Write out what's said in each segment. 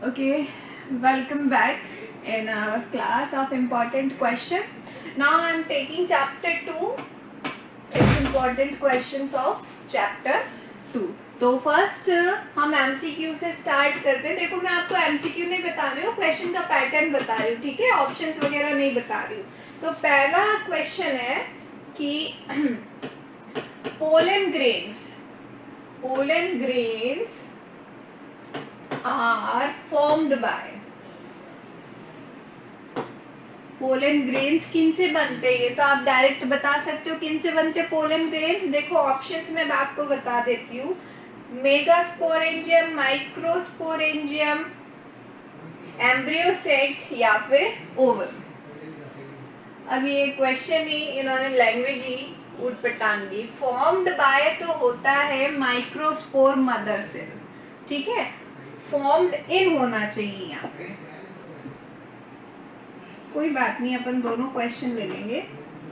Okay, welcome back in our class of important question. Now I am taking chapter 2. It's important questions of chapter 2. तो first हम MCQ से start करते हैं. देखो मैं आपको एमसीक्यू नहीं बता रही हूँ, क्वेश्चन का पैटर्न बता रही हूँ, ठीक है. ऑप्शंस वगैरह नहीं बता रही हूँ. तो पहला क्वेश्चन है कि pollen grains are formed by. Pollen grains किन से बनते हैं? ये तो आप डायरेक्ट बता सकते हो किन से बनते हैं पोलन ग्रेन्स. देखो ऑप्शंस में मैं आपको बता देती हूँ. मेगास्पोरेंजियम, माइक्रोस्पोरेंजियम, एम्ब्रियोसेक या फिर ओवम. अब ये क्वेश्चन ही इन्होंने लैंग्वेज ही उठपटांग दी. फॉर्म्ड बाय तो होता है माइक्रोस्पोर मदर सेल, ठीक है. फॉर्म्ड इन होना चाहिए यहाँ पे. कोई बात नहीं, अपन दोनों क्वेश्चन ले लेंगे.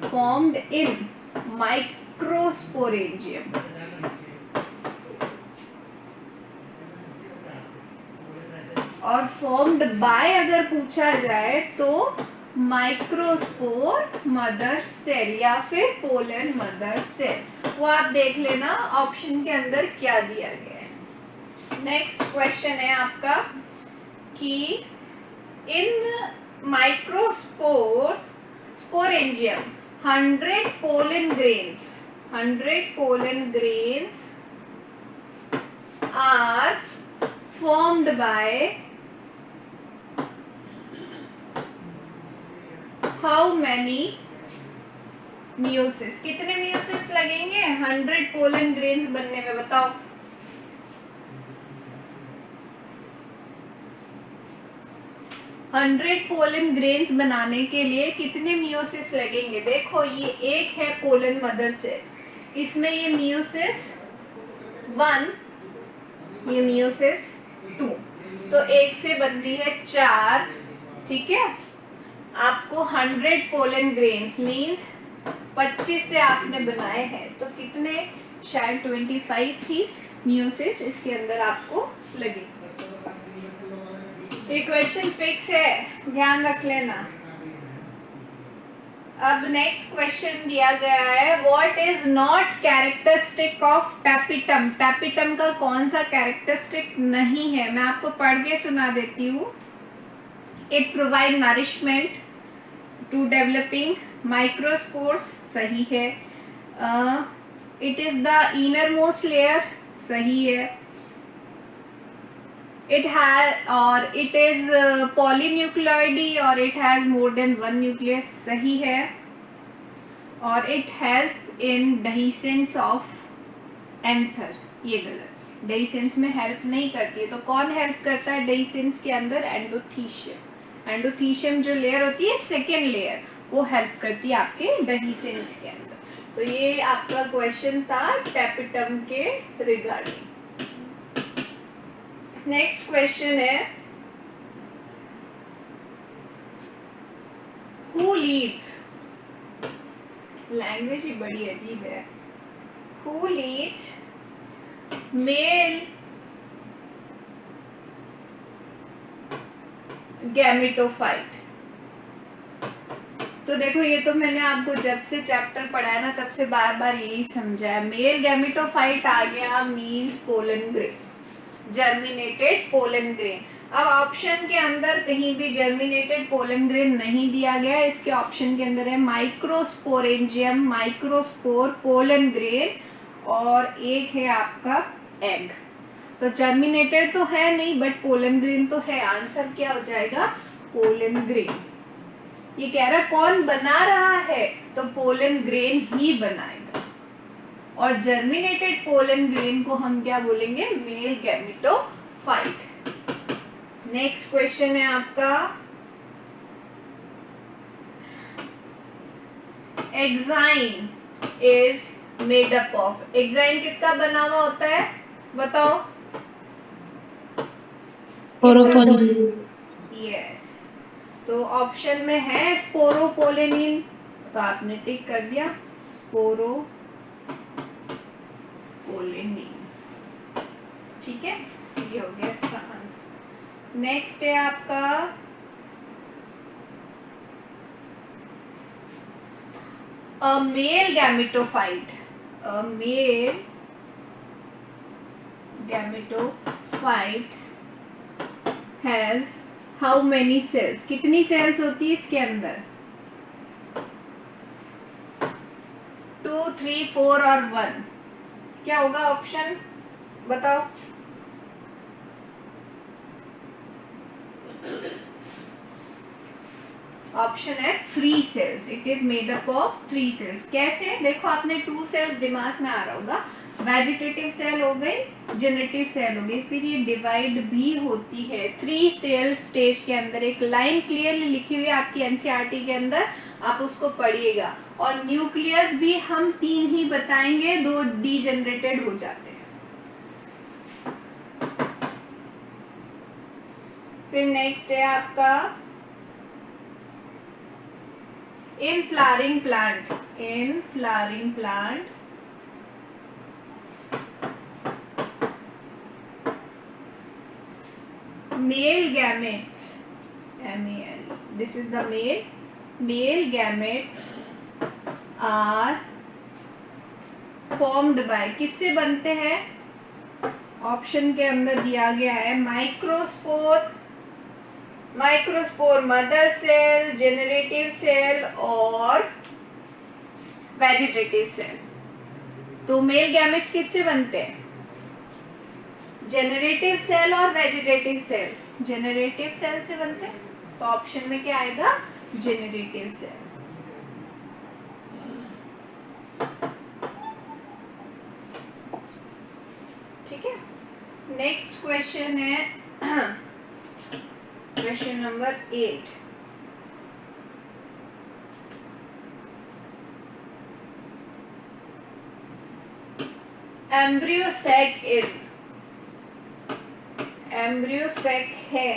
फॉर्म्ड इन माइक्रोस्पोरेंजियम और फॉर्म्ड बाय अगर पूछा जाए तो माइक्रोस्पोर मदर सेल या फिर पोलन मदर सेल. वो आप देख लेना ऑप्शन के अंदर क्या दिया गया है. नेक्स्ट क्वेश्चन है आपका कि इन microspore sporangium 100 pollen grains are formed by how many meiosis. कितने मियोसिस लगेंगे 100 पोलन ग्रेन्स बनने में? बताओ. हंड्रेड पोलन ग्रेन्स बनाने के लिए कितने मियोसिस लगेंगे? देखो ये एक है पोलन मदर सेल, इसमें ये मियोसिस 1, ये मियोसिस 2, तो एक से बन रही है 4, ठीक है. आपको 100 पोलन ग्रेन्स मीन्स 25 से आपने बनाए हैं, तो कितने? शायद 25 ही मियोसिस इसके अंदर आपको लगेंगे. ये क्वेश्चन फिक्स है, ध्यान रख लेना. अब नेक्स्ट क्वेश्चन दिया गया है what is not characteristic of tapetum. Tapetum का कौन सा कैरेक्टरिस्टिक नहीं है? मैं आपको पढ़ के सुना देती हूँ. It provide nourishment to developing microspores, सही है. It is the inner most layer, सही है. It is polynucleoidy और it has more than one nucleus, सही है. और it has in dehiscence of anther, ये गलत. dehiscence में हेल्प नहीं करती है. तो कौन हेल्प करता है dehiscence के अंदर? एंडोथीशियम जो लेयर होती है सेकेंड लेयर, वो हेल्प करती है आपके dehiscence के अंदर. तो ये आपका क्वेश्चन था टैपिटम के रिगार्डिंग. नेक्स्ट क्वेश्चन है हु लीड्स. लैंग्वेज ही बड़ी अजीब है. Who Leeds male gametophyte. तो देखो ये तो मैंने आपको जब से चैप्टर पढ़ाया ना तब से बार बार यही समझाया. मेल गैमेटोफाइट आ गया means pollen grain, germinated pollen grain. अब ऑप्शन के अंदर कहीं भी जर्मिनेटेड पोलन ग्रेन नहीं दिया गया. इसके ऑप्शन के अंदर है माइक्रोस्पोरेंजियम, माइक्रोस्पोर, पोलन ग्रेन और एक है आपका एग. तो जर्मिनेटेड तो है नहीं बट पोलन ग्रेन तो है. आंसर क्या हो जाएगा? Pollen grain. ये कह रहा कौन बना रहा है? तो पोलन ग्रेन ही बनाएगा. और जर्मिनेटेड पोलन ग्रेन को हम क्या बोलेंगे? Male gametophyte. नेक्स्ट क्वेश्चन है आपका exine is made up of. Exine किसका बना हुआ होता है? बताओ. यस. तो ऑप्शन में है स्पोरोपोलेनिन, तो आपने टिक कर दिया स्पोरोपोलेनिन, ठीक है. ये हो गया इसका आंसर. नेक्स्ट है आपका a male gametophyte. A male gametophyte has how many cells? कितनी cells होती है इसके अंदर? 2, 3, 4 और 1. क्या होगा ऑप्शन बताओ? ऑप्शन है 3 cells. It is made up of 3 cells. कैसे? देखो आपने 2 सेल्स दिमाग में आ रहा होगा. वेजिटेटिव सेल हो गई, जेनेरेटिव सेल हो गई, फिर ये डिवाइड भी होती है 3 सेल स्टेज के अंदर. एक लाइन क्लियरली लिखी हुई है आपकी एनसीईआरटी के अंदर, आप उसको पढ़िएगा. और न्यूक्लियस भी हम 3 ही बताएंगे, 2 डीजेनरेटेड हो जाते हैं. फिर नेक्स्ट है आपका in flowering plant male gametes, male, this is the male gametes are formed by, किससे बनते हैं? ऑप्शन के अंदर दिया गया है microspore, mother cell, generative cell और वेजिटेटिव सेल. तो मेल गैमेट्स किससे बनते हैं? जेनरेटिव सेल और वेजिटेटिव सेल. जेनरेटिव सेल से बनते हैं. तो ऑप्शन में क्या आएगा? Generative cell. ठीक है. नेक्स्ट क्वेश्चन है क्वेश्चन नंबर 8. एम्ब्रियो सैक है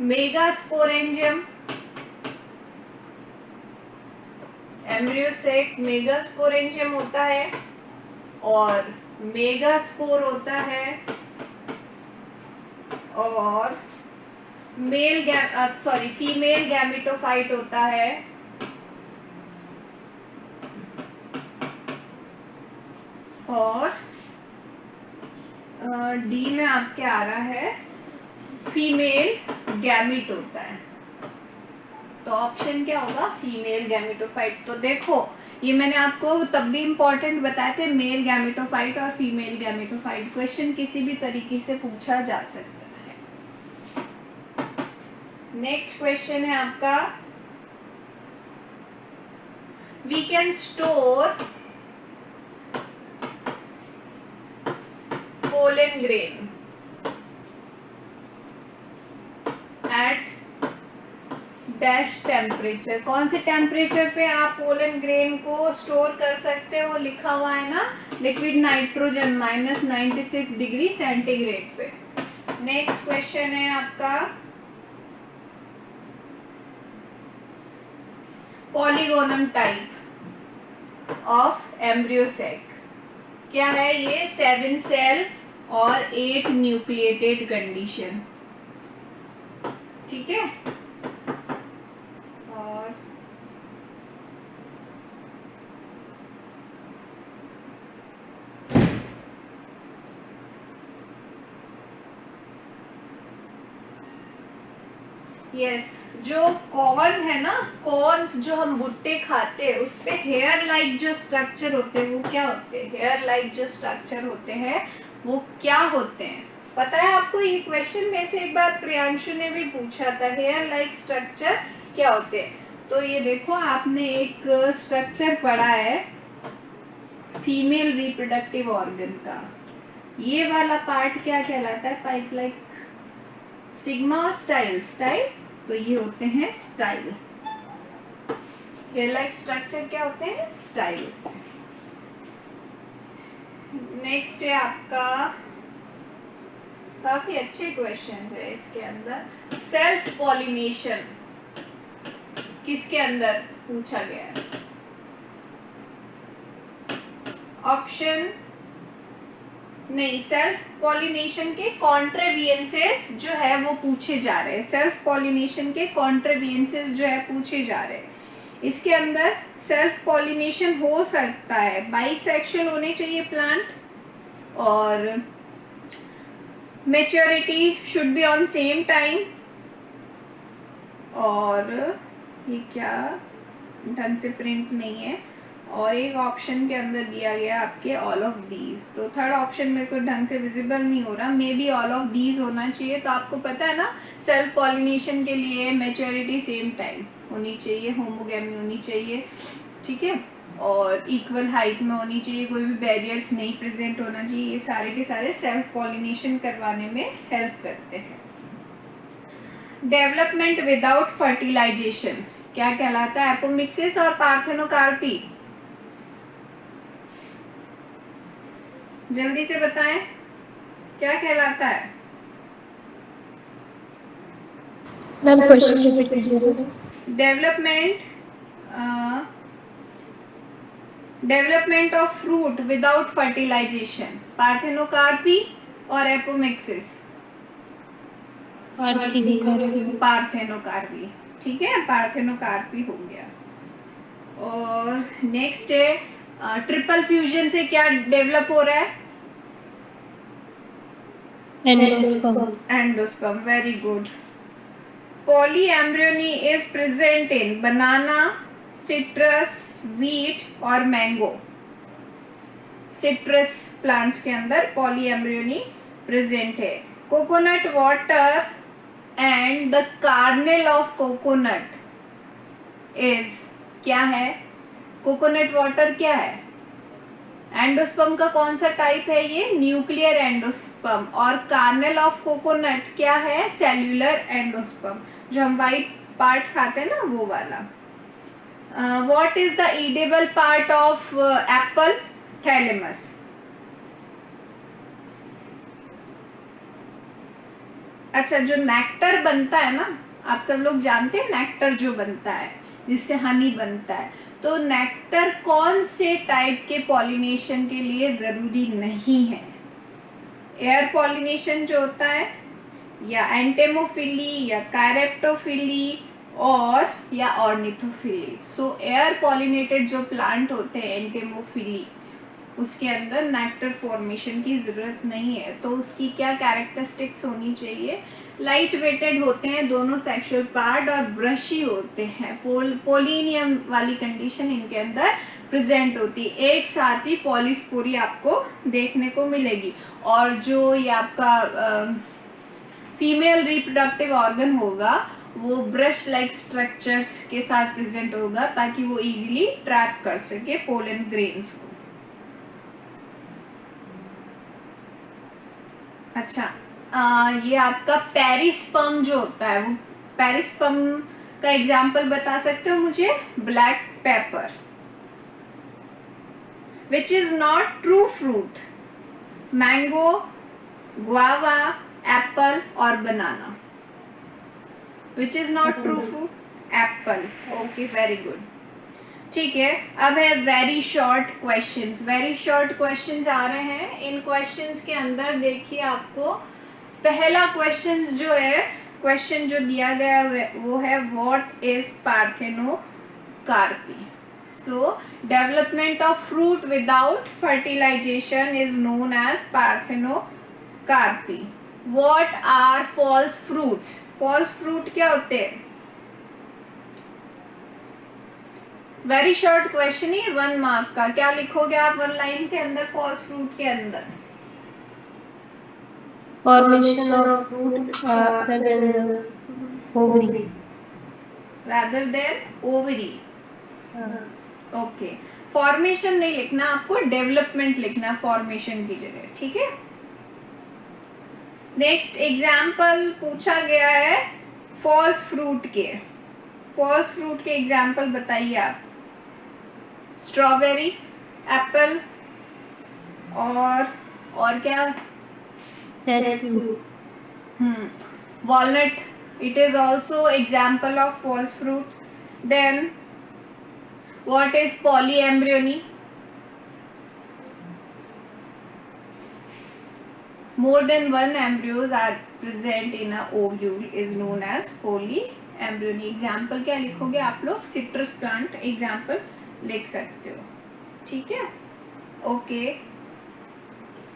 मेगास्पोरेंजियम. एम्ब्रियो सैक मेगास्पोरेंजियम होता है और मेगास्पोर होता है और फीमेल गैमेटोफाइट होता है. और डी में आपके आ रहा है फीमेल गैमेट होता है. तो ऑप्शन क्या होगा? Female gametophyte. तो देखो ये मैंने आपको तब भी इम्पोर्टेंट बताए थे, मेल गैमेटोफाइट और फीमेल गैमेटोफाइट. क्वेश्चन किसी भी तरीके से पूछा जा सकता है. नेक्स्ट क्वेश्चन है आपका we can store pollen grain at dash temperature. कौन से टेम्परेचर पे आप पोलन ग्रेन को स्टोर कर सकते हो? लिखा हुआ है ना, लिक्विड नाइट्रोजन -96 डिग्री सेंटीग्रेड पे. नेक्स्ट क्वेश्चन है आपका polygonum type of embryo sac. क्या है ये? 7 सेल और 8 न्यूक्लिएटेड कंडीशन. ठीक है. और यस, जो कॉर्न है ना, कॉर्न्स जो हम भुट्टे खाते हैं उस पे हेयर लाइक जो स्ट्रक्चर होते हैं वो क्या होते हैं? हेयर लाइक जो स्ट्रक्चर होते हैं वो क्या होते हैं? पता है आपको? ये क्वेश्चन में से एक बार प्रियांशु ने भी पूछा था, हेयर लाइक स्ट्रक्चर क्या होते हैं. तो ये देखो आपने एक स्ट्रक्चर पढ़ा है फीमेल रिप्रोडक्टिव ऑर्गन का. ये वाला पार्ट क्या कहलाता है? Pipe like stigma style. तो ये होते हैं स्टाइल. हेयर लाइक स्ट्रक्चर क्या होते हैं? स्टाइल. नेक्स्ट है आपका, काफी अच्छे क्वेश्चंस है इसके अंदर, सेल्फ पॉलिनेशन किसके अंदर पूछा गया है? ऑप्शन नहीं, सेल्फ पॉलिनेशन के कॉन्ट्रीबियंसेस जो है वो पूछे जा रहे हैं, सेल्फ पॉलिनेशन के कॉन्ट्रीबियंसेस जो है पूछे जा रहे हैं। इसके अंदर सेल्फ पॉलिनेशन हो सकता है, बाइसेक्सुअल होने चाहिए प्लांट, और maturity should be on same time, और ये क्या ढंग से प्रिंट नहीं है, और एक ऑप्शन के अंदर दिया गया आपके ऑल ऑफ दीज, तो थर्ड ऑप्शन मेरे को ढंग से विजिबल नहीं हो रहा, may be all of these होना चाहिए। तो आपको पता है ना, सेल्फ पॉलिनेशन के लिए मैच्योरिटी सेम टाइम होनी चाहिए, होमोगैमी होनी चाहिए, ठीक है, और इक्वल हाइट में होनी चाहिए, कोई भी बैरियर्स नहीं प्रेजेंट होना चाहिए। ये सारे के सारे सेल्फ पॉलिनेशन करवाने में हेल्प करते हैं। डेवलपमेंट विदाउट फर्टिलाइजेशन क्या कहलाता है? एपोमिक्सिस और पार्थेनोकार्पी, जल्दी से बताएं क्या कहलाता है? मैम क्वेश्चन रिपीट कीजिए। Development of fruit without fertilization, parthenocarpy और एपोमिक्सिस? पार्थेनोकार्पी, ठीक है, पार्थेनोकार्पी हो गया। और नेक्स्ट है ट्रिपल फ्यूजन से क्या डेवलप हो रहा है? Endosperm, very good. Polyembryony is present in banana, citrus, wheat और मैंगो। सिट्रस प्लांट्स के अंदर पॉलीएम्ब्रियोनी प्रेजेंट है। Coconut water and the Cornell of coconut is क्या है? कोकोनट वाटर क्या है? एंडोस्पर्म का कौन सा टाइप है? ये न्यूक्लियर एंडोस्पर्म। और कार्नेल ऑफ कोकोनट क्या है? सेल्यूलर एंडोस्पर्म, जो हम व्हाइट पार्ट खाते हैं ना, वो वाला। What is the edible part of Apple? Thalamus. अच्छा, जो नेक्टर बनता है ना, आप सब लोग जानते हैं नेक्टर जो बनता है जिससे हनी बनता है, तो नेक्टर कौन से टाइप के पॉलिनेशन के लिए जरूरी नहीं है? एयर पॉलिनेशन जो होता है, या एंटेमोफिली, या कैरेप्टोफिली, और या ऑर्निथोफिली। सो एयर पॉलिनेटेड जो प्लांट होते हैं एंटेमोफिली, उसके अंदर नेक्टर फॉर्मेशन की जरूरत नहीं है। तो उसकी क्या कैरेक्टरिस्टिक्स होनी चाहिए? लाइट वेटेड होते हैं दोनों सेक्सुअल पार्ट, और ब्रशी होते हैं। पोलिनियम वाली कंडीशन इनके अंदर प्रेजेंट होती है। एक साथ ही पॉलीस्पोरी आपको देखने को मिलेगी। और जो ये आपका फीमेल रिप्रोडक्टिव ऑर्गन होगा वो ब्रश लाइक स्ट्रक्चर्स के साथ प्रेजेंट होगा, ताकि वो इजीली ट्रैप कर सके पोलन ग्रेन्स को। अच्छा, ये आपका पेरिस्पर्म जो होता है, वो पेरिस्पर्म का एग्जाम्पल बता सकते हो मुझे? Black pepper, which is not true fruit. Mango, guava, apple और banana. Which is not true fruit? Apple. Okay, very good, ठीक है। अब है very short questions. Very short questions आ रहे हैं। इन क्वेश्चंस के अंदर देखिए, आपको पहला क्वेश्चन जो है, क्वेश्चन जो दिया गया वो है what is parthenocarpy. So development of fruit without fertilization is known as parthenocarpy. What are false fruits? False fruit क्या होते हैं? वेरी शॉर्ट क्वेश्चन ही, 1 मार्क का। क्या लिखोगे आप 1 लाइन के अंदर फॉल्स फ्रूट के अंदर? Formation of fruit ovary, rather than ovary। Okay, formation नहीं लिखना आपको, डेवलपमेंट लिखना फॉर्मेशन की जगह, ठीक है। नेक्स्ट एग्जाम्पल पूछा गया है फॉल्स फ्रूट के। फॉल्स फ्रूट के एग्जाम्पल बताइए आप। स्ट्रॉबेरी, एप्पल, और क्या? Walnut, it is also example of false fruit. Then what is polyembryony? more than one embryos are present in a ovule is known as polyembryony. Example क्या लिखोगे आप लोग? Citrus plant example लिख सकते हो, ठीक है? Okay,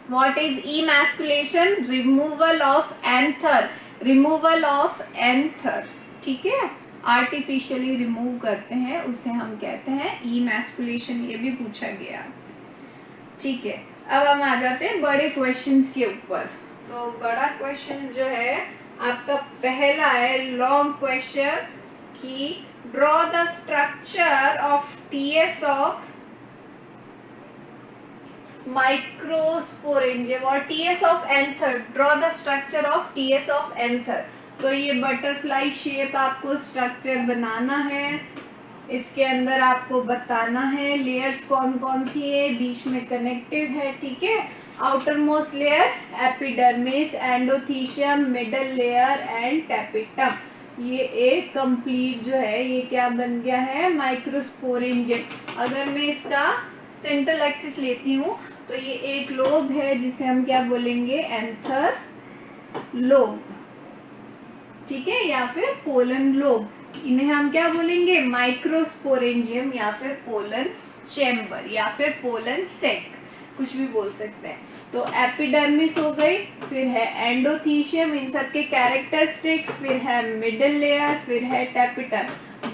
what is emasculation? Removal of anther, removal of anther, ठीक है, आर्टिफिशियली रिमूव करते हैं, उसे हम कहते हैं emasculation. ये भी पूछा गया आपसे, ठीक है? अब हम आ जाते हैं बड़े क्वेश्चंस के ऊपर. तो बड़ा क्वेश्चन जो है आपका पहला है लॉन्ग क्वेश्चन कि draw the structure of TS of microsporangium और TS of anther. Draw the structure of TS of anther. तो ये बटरफ्लाई शेप आपको स्ट्रक्चर बनाना है, इसके अंदर आपको बताना है लेयर्स कौन कौन सी है, बीच में कनेक्टिव है, ठीक है? Outer most layer epidermis, endothecium, middle layer and tapetum. ये एक कंप्लीट जो है ये क्या बन गया है? माइक्रोस्पोरेंजियम. अगर मैं इसका सेंट्रल एक्सिस लेती हूँ तो ये एक लोब है जिसे हम क्या बोलेंगे? एंथर लोब, ठीक है, या फिर पोलन लोब. इन्हें हम क्या बोलेंगे? माइक्रोस्पोरेंजियम या फिर पोलन चैम्बर या फिर पोलन सेक, कुछ भी बोल सकते हैं. तो एपिडर्मिस हो गई, फिर है एंडोथीशियम, इन सब के कैरेक्टरिस्टिक्स, फिर है मिडिल लेयर, फिर है टैपिटम.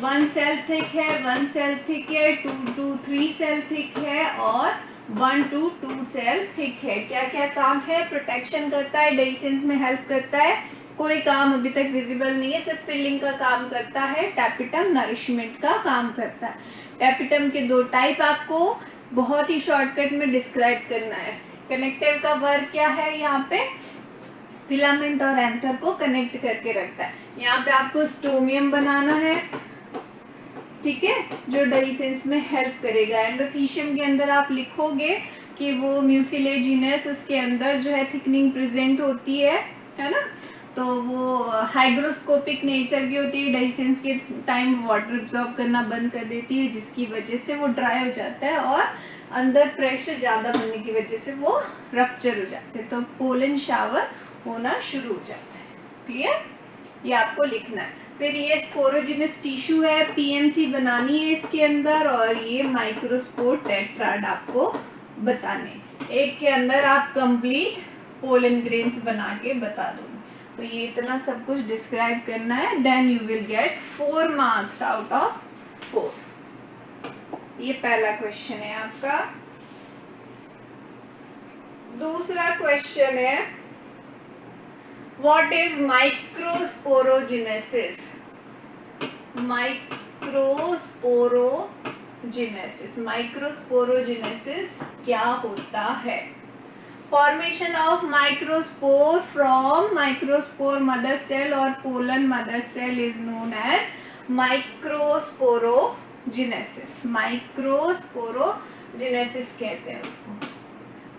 1 सेल थिक है, 1 सेल थिक है, 2 to 3 सेल थिक है और 1 to 2 सेल थिक है. क्या क्या काम है? प्रोटेक्शन करता है, डेhiscence में हेल्प करता है, कोई काम अभी तक विजिबल नहीं है, सिर्फ फिलिंग का काम करता है. टैपिटम नरिशमेंट का काम करता है. टैपिटम के 2 टाइप आपको बहुत ही शॉर्टकट में डिस्क्राइब करना है. कनेक्टिव का वर्क क्या है? यहाँ पे फिलामेंट और एंथर को कनेक्ट करके रखता है. यहाँ पे आपको स्टोमियम बनाना है, ठीक है, जो डेhiscence में हेल्प करेगा. एंडोथीशियम के अंदर आप लिखोगे कि वो म्यूसिलेजिनस, उसके अंदर जो है थिकनिंग प्रेजेंट होती है ना? तो वो हाइग्रोस्कोपिक नेचर की होती है, डेhiscence के टाइम वाटर एब्जॉर्ब करना बंद कर देती है, जिसकी वजह से वो ड्राई हो जाता है और अंदर प्रेशर ज़्यादा बनने की वजह से वो रप्चर हो जाते हैं, तो पोलन शावर होना शुरू हो जाता है. क्लियर? ये आपको लिखना है. फिर ये स्पोरोजिनस टिश्यू है, पीएमसी बनानी है इसके अंदर, और ये माइक्रोस्पोर टेट्राड आपको बताने. एक के अंदर आप कंप्लीट पोलन ग्रेन्स बना के बता दो. तो ये इतना सब कुछ डिस्क्राइब करना है, then you will get 4 marks out of 4. ये पहला क्वेश्चन है आपका. दूसरा क्वेश्चन है what is microsporogenesis? Microsporogenesis, microsporogenesis क्या होता है? Formation of microspore from microspore mother cell और pollen mother cell is known as microsporogenesis. Microsporogenesis कहते हैं उसको,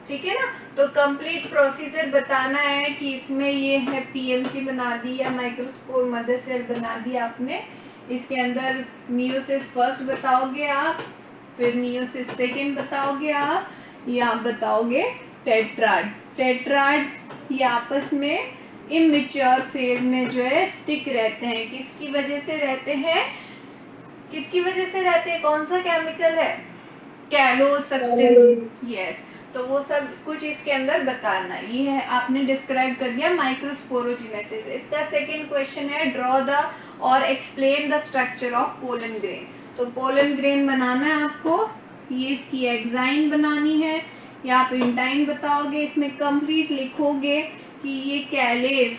ठीक है ना? तो कंप्लीट प्रोसीजर बताना है कि इसमें ये है पीएमसी बना दी या माइक्रोस्पोर मदर सेल बना दी आपने. इसके अंदर मियोसिस फर्स्ट बताओगे आप, फिर मियोसिस सेकंड बताओगे आप, या बताओगे टेट्राड. टेट्राड ये आपस में इमेच्योर फेज में जो है स्टिक रहते हैं. किसकी वजह से रहते हैं? किसकी वजह से रहते हैं? कौन सा केमिकल है? कैलो सब्सटेंस. यस, तो वो सब कुछ इसके अंदर बताना. ये है आपने डिस्क्राइब कर दिया माइक्रोस्पोरोजेनेसिस. इसका सेकंड क्वेश्चन है ड्रॉ द और explain the structure of pollen grain. तो पोलन ग्रेन बनाना है आपको, ये इसकी एग्जाइन बनानी है, या आप इंटाइन बताओगे. इसमें कंप्लीट लिखोगे कि ये कैलेज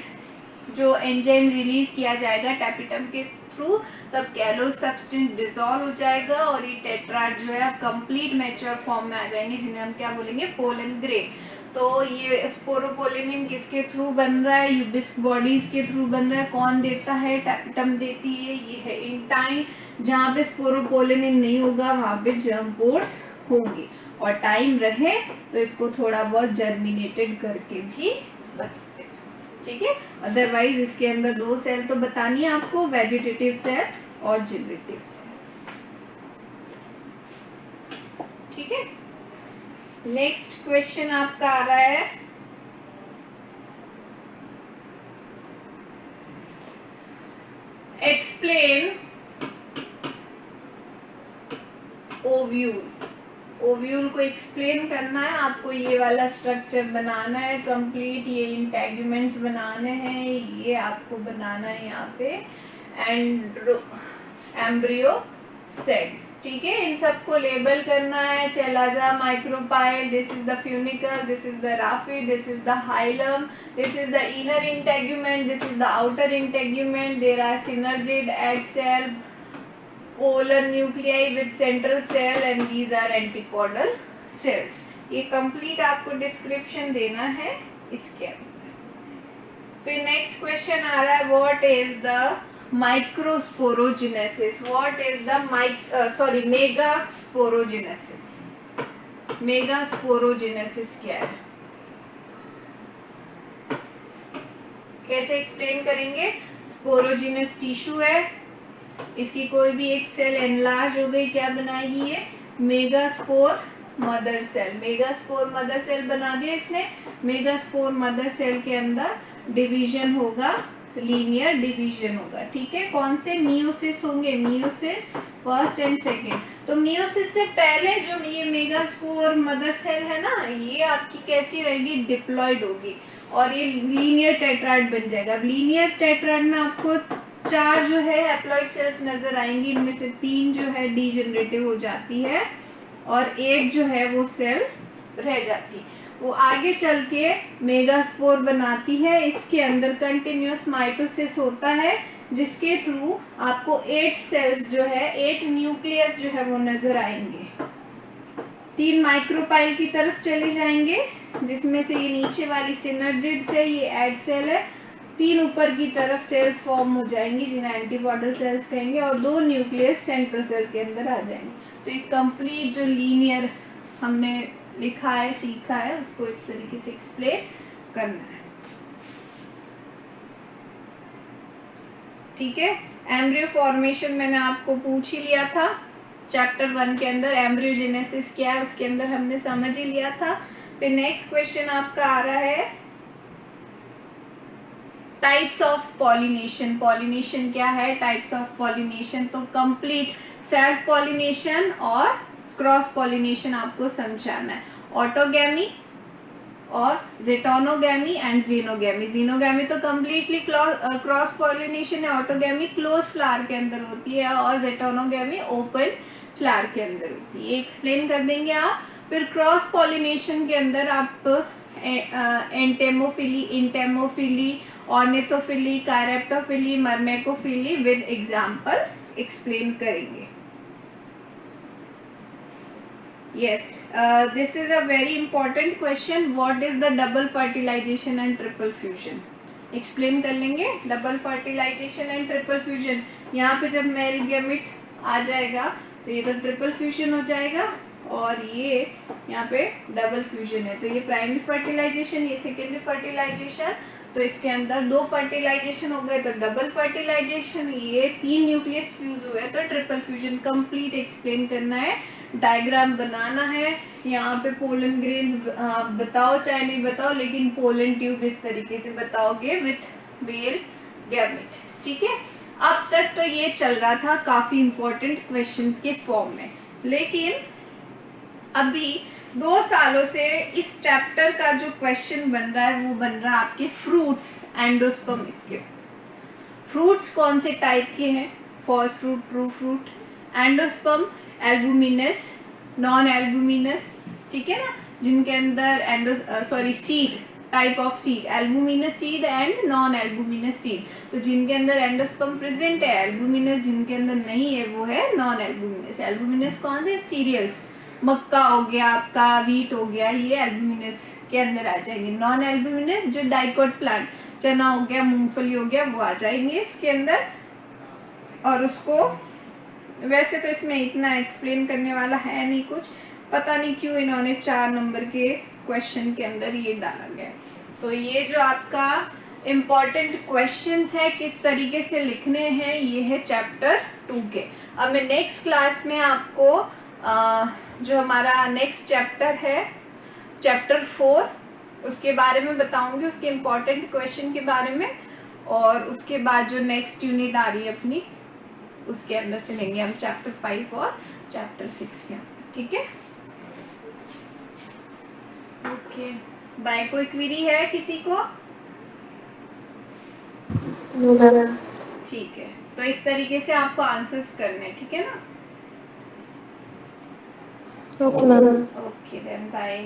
जो एंजाइम रिलीज किया जाएगा टैपिटम के थ्रू, तब कैलोज सब्सटेंस डिसॉल्व हो जाएगा और ये टेट्राड जो है कंप्लीट मैच्योर फॉर्म में आ जाएंगे, जिन्हें हम क्या बोलेंगे? Pollen grain. तो ये स्पोरोपोलिनिन किसके थ्रू बन रहा है? यूबिस्क बॉडीज के थ्रू बन रहा है. कौन देता है? टैपिटम देती है. ये है इंटाइन. जहाँ पे स्पोरोपोलिनिन नहीं होगा वहाँ पे जर्म पोर्स होंगी, और टाइम रहे तो इसको थोड़ा बहुत जर्मिनेटेड करके भी बताते हैं, ठीक है? अदरवाइज इसके अंदर 2 सेल तो बतानी है आपको, वेजिटेटिव सेल और जनरेटिव सेल, ठीक है? नेक्स्ट क्वेश्चन आपका आ रहा है एक्सप्लेन ओव्यूल। ओव्यूल को एक्सप्लेन करना है आपको, ये वाला स्ट्रक्चर बनाना है कंप्लीट, ये इंटेगुमेंट्स बनाने हैं, ये आपको बनाना है यहाँ पे एम्ब्रियो सेल, ठीक है। इन सबको लेबल करना है, chalaza, micropyle, this is the funicle, this is the raphe, this is the hilum, this is the inner integument, this is the outer integument, there are synergid, egg cell, polar nuclei with central cell and these are antipodal cells। ये complete आपको description देना है इसके अंदर। फिर next question आ रहा है, what is the microsporogenesis, what is the megasporogenesis. Megasporogenesis क्या है, कैसे एक्सप्लेन करेंगे। स्पोरोजिनस टिश्यू है, इसकी कोई भी एक सेल एनलार्ज हो गई, क्या बनाएगी ये, megaspore mother cell. Megaspore mother cell बना दिया इसने, मेगास्पोर मदर सेल के अंदर डिवीजन होगा, लीनियर डिवीजन होगा, ठीक है। कौन से, मियोसिस होंगे, मियोसिस फर्स्ट एंड सेकेंड। तो मियोसिस से पहले जो ये मेगास्पोर मदर सेल है ना, ये आपकी कैसी रहेगी, डिप्लॉयड होगी और ये लीनियर टेट्राइड बन जाएगा। लीनियर टेट्राइड में आपको 4 जो है हैप्लॉइड सेल्स नजर आएंगी, इनमें से 3 जो है डीजेनरेटिव हो जाती है और 1 जो है वो सेल रह जाती, वो आगे चल के मेगास्पोर बनाती है। इसके अंदर कंटिन्यूअस माइटोसिस होता है जिसके थ्रू आपको 8 सेल्स जो है, 8 न्यूक्लियस जो है वो नजर आएंगे। 3 माइक्रोपाइल की तरफ चले जाएंगे जिसमें से ये नीचे वाली सिनर्जिड से ये एग सेल है, 3 ऊपर की तरफ सेल्स फॉर्म हो जाएंगी जिन्हें एंटीपॉडल सेल्स कहेंगे और 2 न्यूक्लियस सेंट्रल सेल के अंदर आ जाएंगे। तो ये कंप्लीट जो लीनियर हमने लिखा है, सीखा है, उसको इस तरीके से एक्सप्लेन करना है, ठीक है। एम्ब्रियो फॉर्मेशन मैंने आपको पूछ ही लिया था चैप्टर 1 के अंदर, एम्ब्रियोजेनेसिस क्या है उसके अंदर हमने समझ ही लिया था। फिर नेक्स्ट क्वेश्चन आपका आ रहा है, टाइप्स ऑफ पॉलिनेशन। पॉलिनेशन क्या है, टाइप्स ऑफ पॉलिनेशन, तो कंप्लीट सेल्फ पॉलिनेशन और क्रॉस पॉलिनेशन आपको समझाना है। ऑटोगैमी और जेटोनोगैमी एंड जीनोगैमी। जीनोगैमी तो कंप्लीटली क्रॉस पॉलिनेशन है, ऑटोगैमी क्लोज फ्लावर के अंदर होती है और जेटोनोगैमी ओपन फ्लावर के अंदर होती है, ये एक्सप्लेन कर देंगे आप। फिर क्रॉस पॉलिनेशन के अंदर आप entomophily, entomophily, ornithophily, chiropterophily, myrmecophily with example explain करेंगे। Yes, this is a very important question. What is the double fertilization and triple fusion? Explain कर लेंगे double fertilization and triple fusion। यहाँ पे जब male gamete आ जाएगा तो ये तो ट्रिपल फ्यूजन हो जाएगा और ये यहाँ पे डबल फ्यूजन है, तो ये प्राइमरी फर्टिलाइजेशन, ये सेकेंडरी फर्टिलाइजेशन, तो इसके अंदर 2 फर्टिलाइजेशन हो गए तो डबल फर्टिलाइजेशन, ये 3 न्यूक्लियस फ्यूज हुए तो ट्रिपल फ्यूजन। कंप्लीट एक्सप्लेन करना है, डायग्राम बनाना है, यहाँ पे पोलन ग्रेन्स बताओ चाहे नहीं बताओ, लेकिन पोलन ट्यूब इस तरीके से बताओगे विथ मेल गैमेट, ठीक है। अब तक तो ये चल रहा था काफी इंपॉर्टेंट क्वेश्चंस के फॉर्म में, लेकिन अभी 2 सालों से इस चैप्टर का जो क्वेश्चन बन रहा है वो बन रहा है आपके फ्रूट्स, एंडोस्पर्म। इसके फ्रूट्स कौन से टाइप के हैं, first fruit, true fruit, endosperm albuminous, non albuminous, ठीक है ना, जिनके अंदर seed, type of seed, albuminous seed and non albuminous seed. तो जिनके अंदर एंडोस्पर्म प्रेजेंट है एल्बुमिनस, जिनके अंदर नहीं है वो है नॉन एल्बुमिनस। एल्बुमिनस कौन से, सीरियल्स, मक्का हो गया आपका, वीट हो गया, ये एल्बुमिनस के अंदर आ जाएंगे। नॉन एल्बुमिनस जो डाइकोट प्लांट, चना हो गया, मूंगफली हो गया, वो आ जाएंगे इसके अंदर। और उसको वैसे तो इसमें इतना एक्सप्लेन करने वाला है नहीं कुछ, पता नहीं क्यों इन्होंने 4 नंबर के क्वेश्चन के अंदर ये डाला गया। तो ये जो आपका इम्पॉर्टेंट क्वेश्चंस है किस तरीके से लिखने हैं, ये है चैप्टर 2 के। अब मैं नेक्स्ट क्लास में आपको जो हमारा नेक्स्ट चैप्टर है, चैप्टर 4, उसके बारे में बताऊंगी, उसके इम्पॉर्टेंट क्वेश्चन के बारे में, और उसके बाद जो नेक्स्ट यूनिट आ रही है अपनी उसके अंदर से लेंगे हम चैप्टर 5 और चैप्टर 6 के, ठीक है। Okay bye. कोई क्वेरी है किसी को? No ma'am. ठीक है, तो इस तरीके से आपको आंसर्स करने हैं, ठीक है ना। Okay ma'am. Okay then bye.